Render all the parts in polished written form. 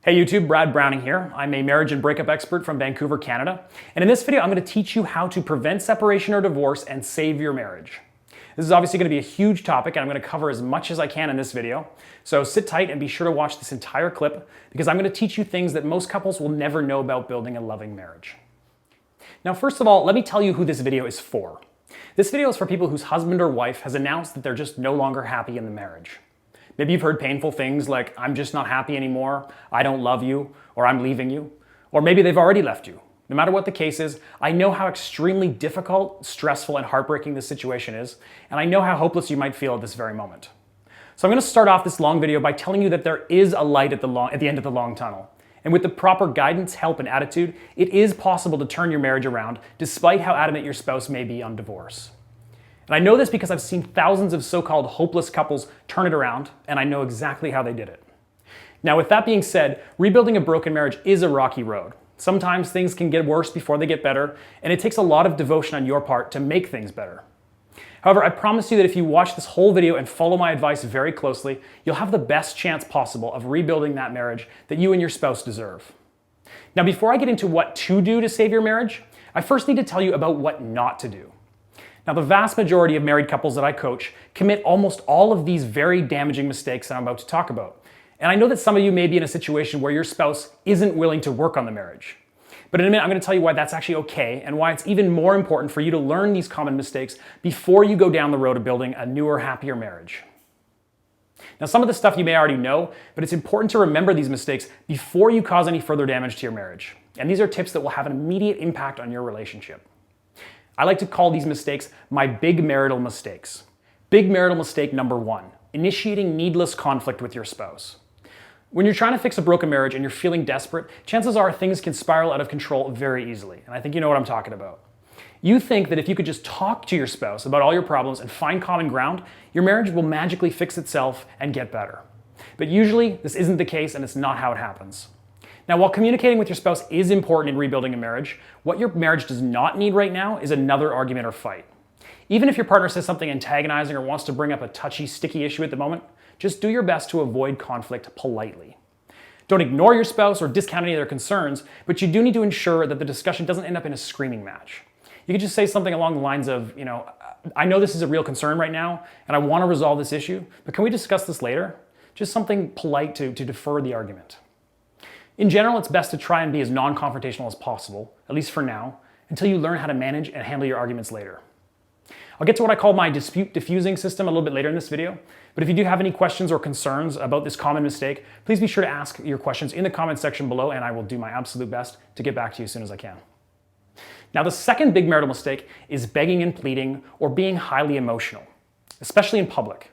Hey YouTube, Brad Browning here. I'm a marriage and breakup expert from Vancouver, Canada. And in this video, I'm going to teach you how to prevent separation or divorce and save your marriage. This is obviously going to be a huge topic, and I'm going to cover as much as I can in this video. So sit tight and be sure to watch this entire clip, because I'm going to teach you things that most couples will never know about building a loving marriage. Now, first of all, let me tell you who this video is for. This video is for people whose husband or wife has announced that they're just no longer happy in the marriage. Maybe you've heard painful things like, I'm just not happy anymore, I don't love you, or I'm leaving you. Or maybe they've already left you. No matter what the case is, I know how extremely difficult, stressful, and heartbreaking this situation is, and I know how hopeless you might feel at this very moment. So I'm going to start off this long video by telling you that there is a light at the end of the long tunnel. And with the proper guidance, help, and attitude, it is possible to turn your marriage around, despite how adamant your spouse may be on divorce. And I know this because I've seen thousands of so-called hopeless couples turn it around, and I know exactly how they did it. Now, with that being said, rebuilding a broken marriage is a rocky road. Sometimes things can get worse before they get better, and it takes a lot of devotion on your part to make things better. However, I promise you that if you watch this whole video and follow my advice very closely, you'll have the best chance possible of rebuilding that marriage that you and your spouse deserve. Now, before I get into what to do to save your marriage, I first need to tell you about what not to do. Now, the vast majority of married couples that I coach commit almost all of these very damaging mistakes that I'm about to talk about. And I know that some of you may be in a situation where your spouse isn't willing to work on the marriage. But in a minute, I'm going to tell you why that's actually okay and why it's even more important for you to learn these common mistakes before you go down the road of building a newer, happier marriage. Now, some of this stuff you may already know, but it's important to remember these mistakes before you cause any further damage to your marriage. And these are tips that will have an immediate impact on your relationship. I like to call these mistakes my big marital mistakes. Big marital mistake number 1, initiating needless conflict with your spouse. When you're trying to fix a broken marriage and you're feeling desperate, chances are things can spiral out of control very easily. And I think you know what I'm talking about. You think that if you could just talk to your spouse about all your problems and find common ground, your marriage will magically fix itself and get better. But usually this isn't the case, and it's not how it happens. Now, while communicating with your spouse is important in rebuilding a marriage, what your marriage does not need right now is another argument or fight. Even if your partner says something antagonizing or wants to bring up a touchy, sticky issue at the moment, just do your best to avoid conflict politely. Don't ignore your spouse or discount any of their concerns, but you do need to ensure that the discussion doesn't end up in a screaming match. You could just say something along the lines of, I know this is a real concern right now, and I want to resolve this issue, but can we discuss this later? Just something polite to defer the argument. In general, it's best to try and be as non-confrontational as possible, at least for now, until you learn how to manage and handle your arguments later. I'll get to what I call my dispute diffusing system a little bit later in this video, but if you do have any questions or concerns about this common mistake, please be sure to ask your questions in the comment section below, and I will do my absolute best to get back to you as soon as I can. Now, the second big marital mistake is begging and pleading or being highly emotional, especially in public.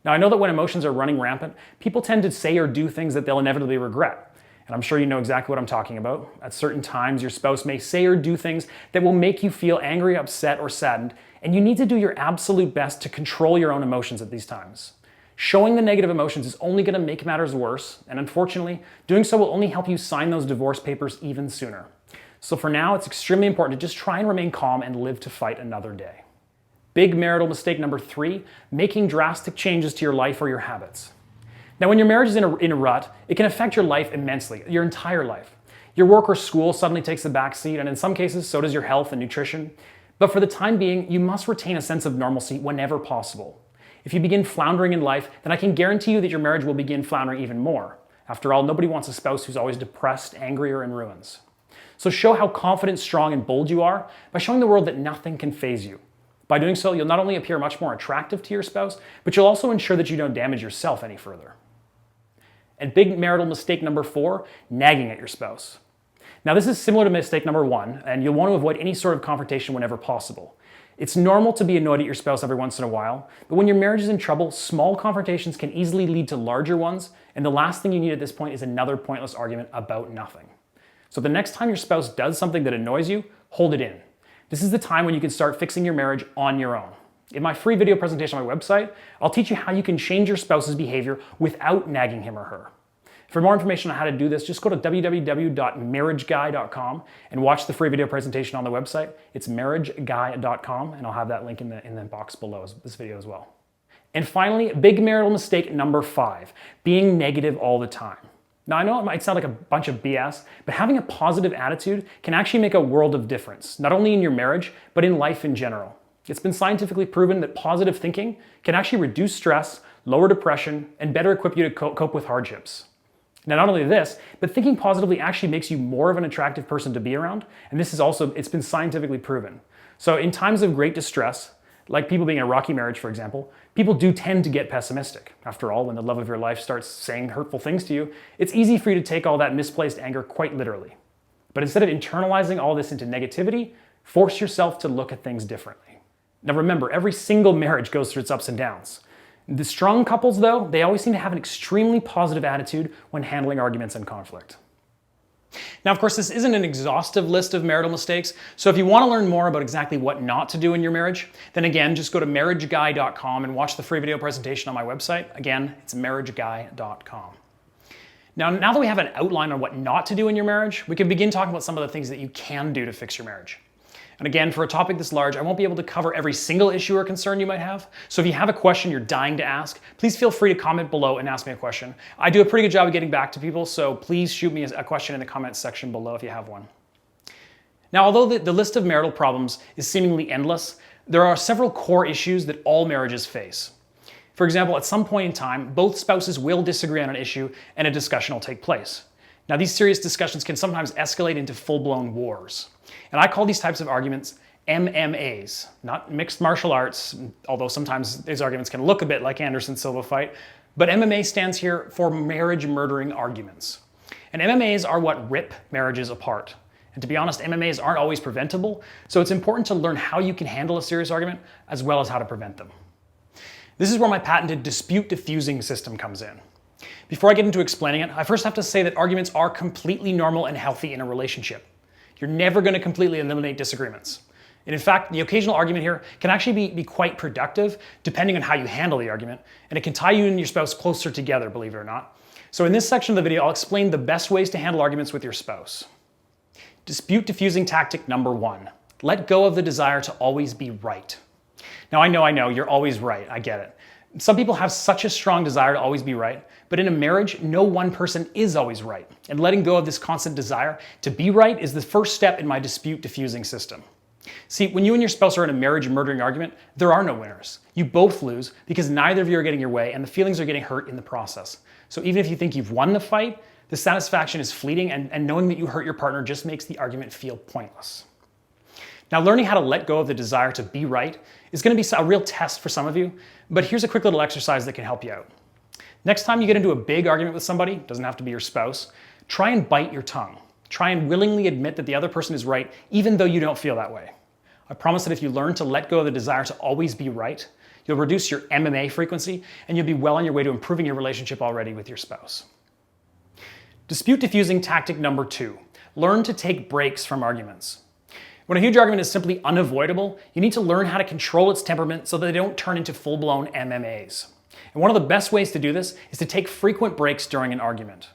Now, I know that when emotions are running rampant, people tend to say or do things that they'll inevitably regret. And I'm sure you know exactly what I'm talking about. At certain times, your spouse may say or do things that will make you feel angry, upset, or saddened, and you need to do your absolute best to control your own emotions at these times. Showing the negative emotions is only going to make matters worse, and unfortunately, doing so will only help you sign those divorce papers even sooner. So for now, it's extremely important to just try and remain calm and live to fight another day. Big marital mistake number 3, making drastic changes to your life or your habits. Now, when your marriage is in a rut, it can affect your life immensely, your entire life. Your work or school suddenly takes the back seat, and in some cases, so does your health and nutrition. But for the time being, you must retain a sense of normalcy whenever possible. If you begin floundering in life, then I can guarantee you that your marriage will begin floundering even more. After all, nobody wants a spouse who's always depressed, angry, or in ruins. So show how confident, strong, and bold you are by showing the world that nothing can faze you. By doing so, you'll not only appear much more attractive to your spouse, but you'll also ensure that you don't damage yourself any further. And big marital mistake number 4, nagging at your spouse. Now, this is similar to mistake number 1, and you'll want to avoid any sort of confrontation whenever possible. It's normal to be annoyed at your spouse every once in a while, but when your marriage is in trouble, small confrontations can easily lead to larger ones, and the last thing you need at this point is another pointless argument about nothing. So the next time your spouse does something that annoys you, hold it in. This is the time when you can start fixing your marriage on your own. In my free video presentation on my website, I'll teach you how you can change your spouse's behavior without nagging him or her. For more information on how to do this, just go to www.marriageguy.com and watch the free video presentation on the website. It's marriageguy.com, and I'll have that link in the box below this video as well. And finally, big marital mistake number 5, being negative all the time. Now, I know it might sound like a bunch of BS, but having a positive attitude can actually make a world of difference, not only in your marriage, but in life in general. It's been scientifically proven that positive thinking can actually reduce stress, lower depression, and better equip you to cope with hardships. Now, not only this, but thinking positively actually makes you more of an attractive person to be around, and this is also, it's been scientifically proven. So in times of great distress, like people being in a rocky marriage, for example, people do tend to get pessimistic. After all, when the love of your life starts saying hurtful things to you, it's easy for you to take all that misplaced anger quite literally. But instead of internalizing all this into negativity, force yourself to look at things differently. Now remember, every single marriage goes through its ups and downs. The strong couples, though, they always seem to have an extremely positive attitude when handling arguments and conflict. Now, of course, this isn't an exhaustive list of marital mistakes, so if you want to learn more about exactly what not to do in your marriage, then again, just go to marriageguy.com and watch the free video presentation on my website. Again, it's marriageguy.com. Now that we have an outline on what not to do in your marriage, we can begin talking about some of the things that you can do to fix your marriage. And again, for a topic this large, I won't be able to cover every single issue or concern you might have. So if you have a question you're dying to ask, please feel free to comment below and ask me a question. I do a pretty good job of getting back to people, so please shoot me a question in the comments section below if you have one. Now, although the list of marital problems is seemingly endless, there are several core issues that all marriages face. For example, at some point in time, both spouses will disagree on an issue and a discussion will take place. Now, these serious discussions can sometimes escalate into full-blown wars. And I call these types of arguments MMAs, not mixed martial arts, although sometimes these arguments can look a bit like Anderson Silva fight, but MMA stands here for marriage-murdering arguments. And MMAs are what rip marriages apart. And to be honest, MMAs aren't always preventable, so it's important to learn how you can handle a serious argument as well as how to prevent them. This is where my patented dispute diffusing system comes in. Before I get into explaining it, I first have to say that arguments are completely normal and healthy in a relationship. You're never going to completely eliminate disagreements. And in fact, the occasional argument here can actually be quite productive depending on how you handle the argument, and it can tie you and your spouse closer together, believe it or not. So in this section of the video, I'll explain the best ways to handle arguments with your spouse. Dispute diffusing tactic number 1. Let go of the desire to always be right. Now I know, you're always right, I get it. Some people have such a strong desire to always be right, but in a marriage, no one person is always right. And letting go of this constant desire to be right is the first step in my dispute diffusing system. See, when you and your spouse are in a marriage-murdering argument, there are no winners. You both lose because neither of you are getting your way and the feelings are getting hurt in the process. So even if you think you've won the fight, the satisfaction is fleeting and knowing that you hurt your partner just makes the argument feel pointless. Now, learning how to let go of the desire to be right is going to be a real test for some of you, but here's a quick little exercise that can help you out. Next time you get into a big argument with somebody, doesn't have to be your spouse, try and bite your tongue. Try and willingly admit that the other person is right, even though you don't feel that way. I promise that if you learn to let go of the desire to always be right, you'll reduce your MMA frequency and you'll be well on your way to improving your relationship already with your spouse. Dispute diffusing tactic number 2. Learn to take breaks from arguments. When a huge argument is simply unavoidable, you need to learn how to control its temperament so that they don't turn into full-blown MMAs. And one of the best ways to do this is to take frequent breaks during an argument.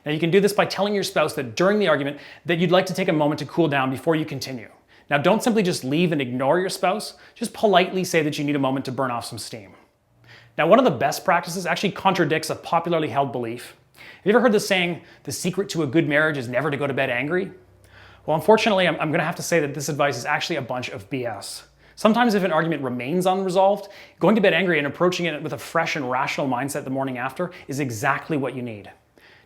Now, you can do this by telling your spouse that during the argument that you'd like to take a moment to cool down before you continue. Now, don't simply just leave and ignore your spouse. Just politely say that you need a moment to burn off some steam. Now, one of the best practices actually contradicts a popularly held belief. Have you ever heard the saying, the secret to a good marriage is never to go to bed angry? Well, unfortunately, I'm going to have to say that this advice is actually a bunch of BS. Sometimes if an argument remains unresolved, going to bed angry and approaching it with a fresh and rational mindset the morning after is exactly what you need.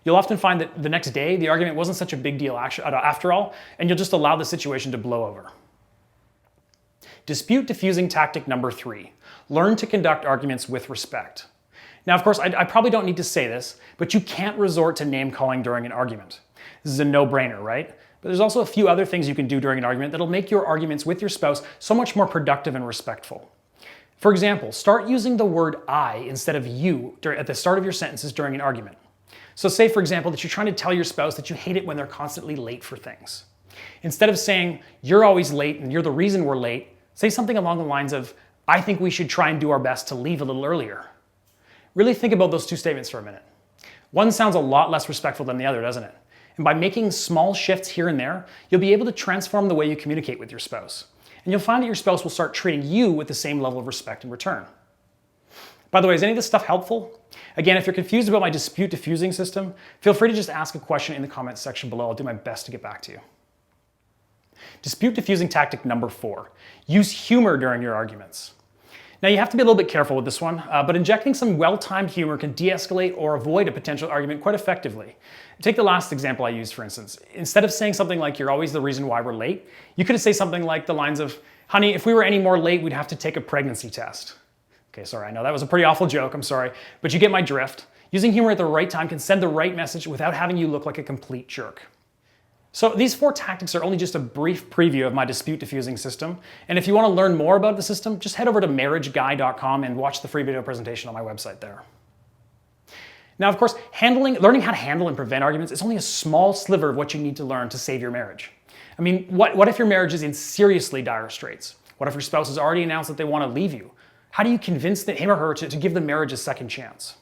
You'll often find that the next day, the argument wasn't such a big deal after all, and you'll just allow the situation to blow over. Dispute diffusing tactic number 3. Learn to conduct arguments with respect. Now, of course, I probably don't need to say this, but you can't resort to name-calling during an argument. This is a no-brainer, right? But there's also a few other things you can do during an argument that'll make your arguments with your spouse so much more productive and respectful. For example, start using the word I instead of you at the start of your sentences during an argument. So say, for example, that you're trying to tell your spouse that you hate it when they're constantly late for things. Instead of saying, you're always late and you're the reason we're late, say something along the lines of, I think we should try and do our best to leave a little earlier. Really think about those two statements for a minute. One sounds a lot less respectful than the other, doesn't it? And by making small shifts here and there, you'll be able to transform the way you communicate with your spouse. And you'll find that your spouse will start treating you with the same level of respect in return. By the way, is any of this stuff helpful? Again, if you're confused about my dispute diffusing system, feel free to just ask a question in the comments section below. I'll do my best to get back to you. Dispute diffusing tactic number 4, use humor during your arguments. Now you have to be a little bit careful with this one, but injecting some well-timed humor can de-escalate or avoid a potential argument quite effectively. Take the last example I used, for instance. Instead of saying something like, "You're always the reason why we're late," you could say something like the lines of, "Honey, if we were any more late, we'd have to take a pregnancy test." Okay, sorry, I know that was a pretty awful joke, I'm sorry, but you get my drift. Using humor at the right time can send the right message without having you look like a complete jerk. So these 4 tactics are only just a brief preview of my dispute diffusing system. And if you want to learn more about the system, just head over to marriageguy.com and watch the free video presentation on my website there. Now, of course, learning how to handle and prevent arguments is only a small sliver of what you need to learn to save your marriage. I mean, what if your marriage is in seriously dire straits? What if your spouse has already announced that they want to leave you? How do you convince him or her to give the marriage a second chance?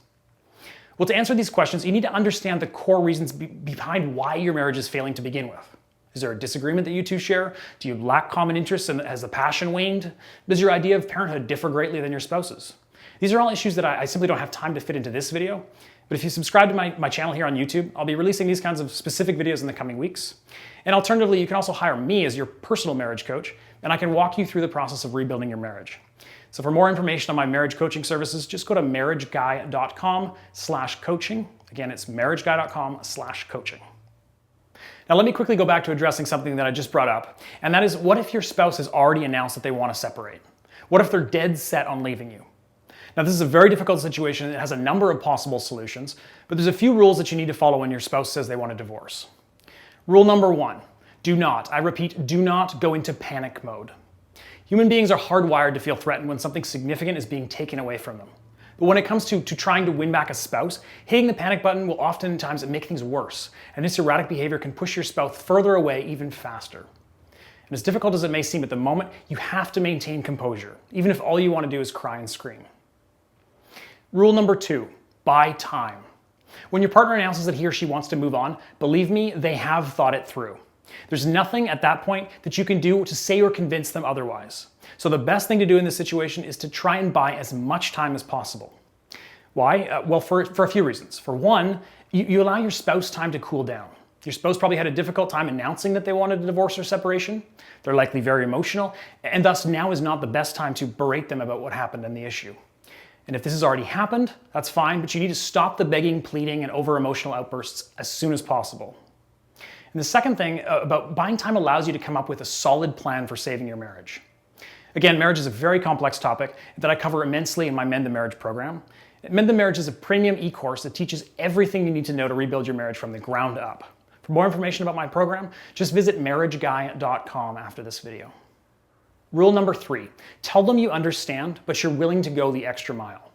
Well, to answer these questions, you need to understand the core reasons behind why your marriage is failing to begin with. Is there a disagreement that you two share? Do you lack common interests and has the passion waned? Does your idea of parenthood differ greatly than your spouse's? These are all issues that I simply don't have time to fit into this video. But if you subscribe to my channel here on YouTube, I'll be releasing these kinds of specific videos in the coming weeks. And alternatively, you can also hire me as your personal marriage coach, and I can walk you through the process of rebuilding your marriage. So for more information on my marriage coaching services, just go to marriageguy.com/coaching. Again, it's marriageguy.com/coaching. Now let me quickly go back to addressing something that I just brought up, and that is, what if your spouse has already announced that they want to separate? What if they're dead set on leaving you? Now this is a very difficult situation. It has a number of possible solutions, but there's a few rules that you need to follow when your spouse says they want a divorce. Rule number 1, do not, I repeat, do not go into panic mode. Human beings are hardwired to feel threatened when something significant is being taken away from them. But when it comes to trying to win back a spouse, hitting the panic button will oftentimes make things worse, and this erratic behavior can push your spouse further away even faster. And as difficult as it may seem at the moment, you have to maintain composure, even if all you want to do is cry and scream. Rule number 2, buy time. When your partner announces that he or she wants to move on, believe me, they have thought it through. There's nothing at that point that you can do to say or convince them otherwise. So the best thing to do in this situation is to try and buy as much time as possible. Why? Well, for a few reasons. For one, you allow your spouse time to cool down. Your spouse probably had a difficult time announcing that they wanted a divorce or separation. They're likely very emotional, and thus now is not the best time to berate them about what happened and the issue. And if this has already happened, that's fine, but you need to stop the begging, pleading, and over-emotional outbursts as soon as possible. And the second thing about buying time allows you to come up with a solid plan for saving your marriage. Again, marriage is a very complex topic that I cover immensely in my Mend the Marriage program. Mend the Marriage is a premium e-course that teaches everything you need to know to rebuild your marriage from the ground up. For more information about my program, just visit marriageguy.com after this video. Rule number 3, tell them you understand, but you're willing to go the extra mile.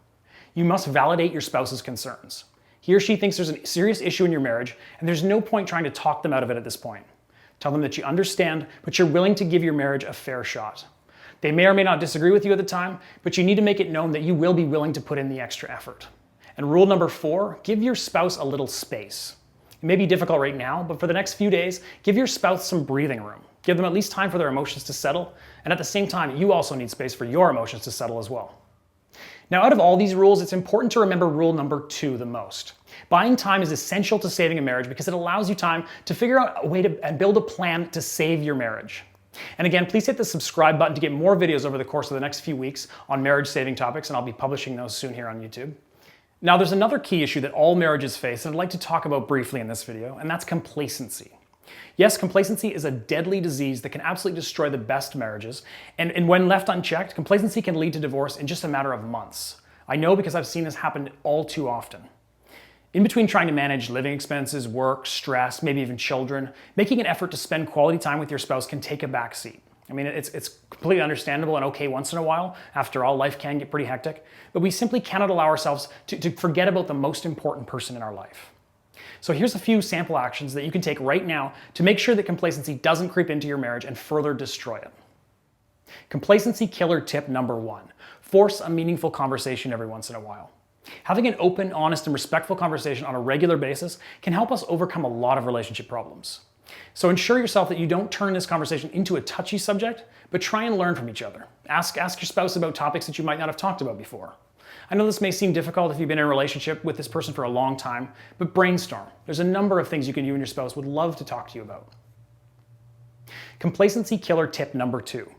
You must validate your spouse's concerns. He or she thinks there's a serious issue in your marriage, and there's no point trying to talk them out of it at this point. Tell them that you understand, but you're willing to give your marriage a fair shot. They may or may not disagree with you at the time, but you need to make it known that you will be willing to put in the extra effort. And rule number 4, give your spouse a little space. It may be difficult right now, but for the next few days, give your spouse some breathing room. Give them at least time for their emotions to settle, and at the same time, you also need space for your emotions to settle as well. Now, out of all these rules, it's important to remember rule number 2 the most. Buying time is essential to saving a marriage because it allows you time to figure out a way and build a plan to save your marriage. And again, please hit the subscribe button to get more videos over the course of the next few weeks on marriage-saving topics, and I'll be publishing those soon here on YouTube. Now, there's another key issue that all marriages face, and I'd like to talk about briefly in this video, and that's complacency. Yes, complacency is a deadly disease that can absolutely destroy the best marriages, and when left unchecked, complacency can lead to divorce in just a matter of months. I know because I've seen this happen all too often. In between trying to manage living expenses, work, stress, maybe even children, making an effort to spend quality time with your spouse can take a back seat. I mean, it's completely understandable and okay once in a while. After all, life can get pretty hectic, but we simply cannot allow ourselves to forget about the most important person in our life. So here's a few sample actions that you can take right now to make sure that complacency doesn't creep into your marriage and further destroy it. Complacency killer tip number 1, force a meaningful conversation every once in a while. Having an open, honest, and respectful conversation on a regular basis can help us overcome a lot of relationship problems. So ensure yourself that you don't turn this conversation into a touchy subject, but try and learn from each other. Ask your spouse about topics that you might not have talked about before. I know this may seem difficult if you've been in a relationship with this person for a long time, but brainstorm. There's a number of things you and your spouse would love to talk to you about. Complacency killer tip number 2.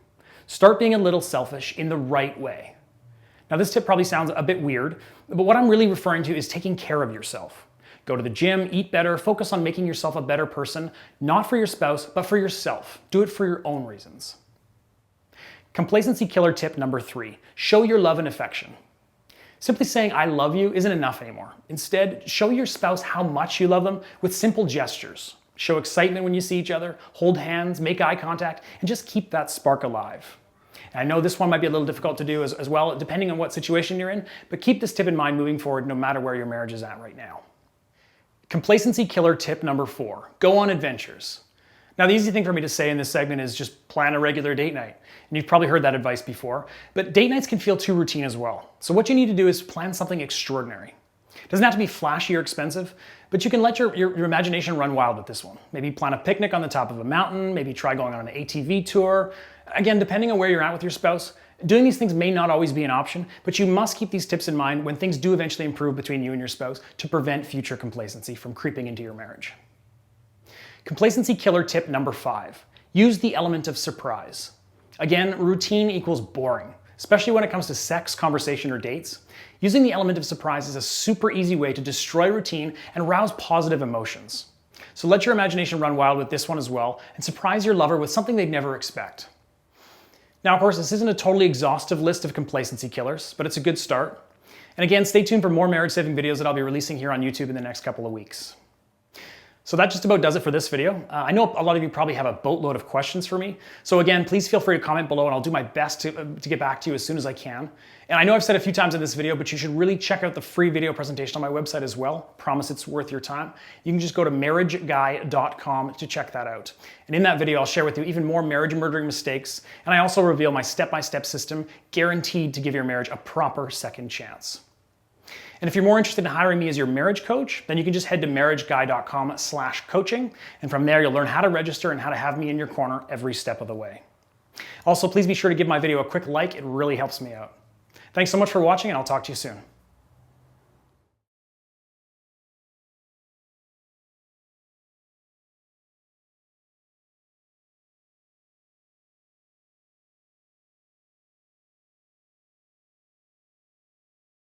Start being a little selfish in the right way. Now this tip probably sounds a bit weird, but what I'm really referring to is taking care of yourself. Go to the gym, eat better, focus on making yourself a better person, not for your spouse, but for yourself. Do it for your own reasons. Complacency killer tip number 3. Show your love and affection. Simply saying I love you isn't enough anymore. Instead, show your spouse how much you love them with simple gestures. Show excitement when you see each other, hold hands, make eye contact, and just keep that spark alive. And I know this one might be a little difficult to do as well, depending on what situation you're in, but keep this tip in mind moving forward no matter where your marriage is at right now. Complacency killer tip number 4. Go on adventures. Now the easy thing for me to say in this segment is just plan a regular date night. And you've probably heard that advice before, but date nights can feel too routine as well. So what you need to do is plan something extraordinary. It doesn't have to be flashy or expensive, but you can let your imagination run wild with this one. Maybe plan a picnic on the top of a mountain, maybe try going on an ATV tour. Again, depending on where you're at with your spouse, doing these things may not always be an option, but you must keep these tips in mind when things do eventually improve between you and your spouse to prevent future complacency from creeping into your marriage. Complacency killer tip number 5. Use the element of surprise. Again, routine equals boring, especially when it comes to sex, conversation, or dates. Using the element of surprise is a super easy way to destroy routine and rouse positive emotions. So let your imagination run wild with this one as well and surprise your lover with something they'd never expect. Now, of course, this isn't a totally exhaustive list of complacency killers, but it's a good start. And again, stay tuned for more marriage-saving videos that I'll be releasing here on YouTube in the next couple of weeks. So that just about does it for this video. I know a lot of you probably have a boatload of questions for me. So again, please feel free to comment below and I'll do my best to get back to you as soon as I can. And I know I've said a few times in this video, but you should really check out the free video presentation on my website as well. Promise it's worth your time. You can just go to marriageguy.com to check that out. And in that video, I'll share with you even more marriage murdering mistakes. And I also reveal my step-by-step system guaranteed to give your marriage a proper second chance. And if you're more interested in hiring me as your marriage coach, then you can just head to marriageguy.com/coaching. And from there, you'll learn how to register and how to have me in your corner every step of the way. Also, please be sure to give my video a quick like. It really helps me out. Thanks so much for watching, and I'll talk to you soon.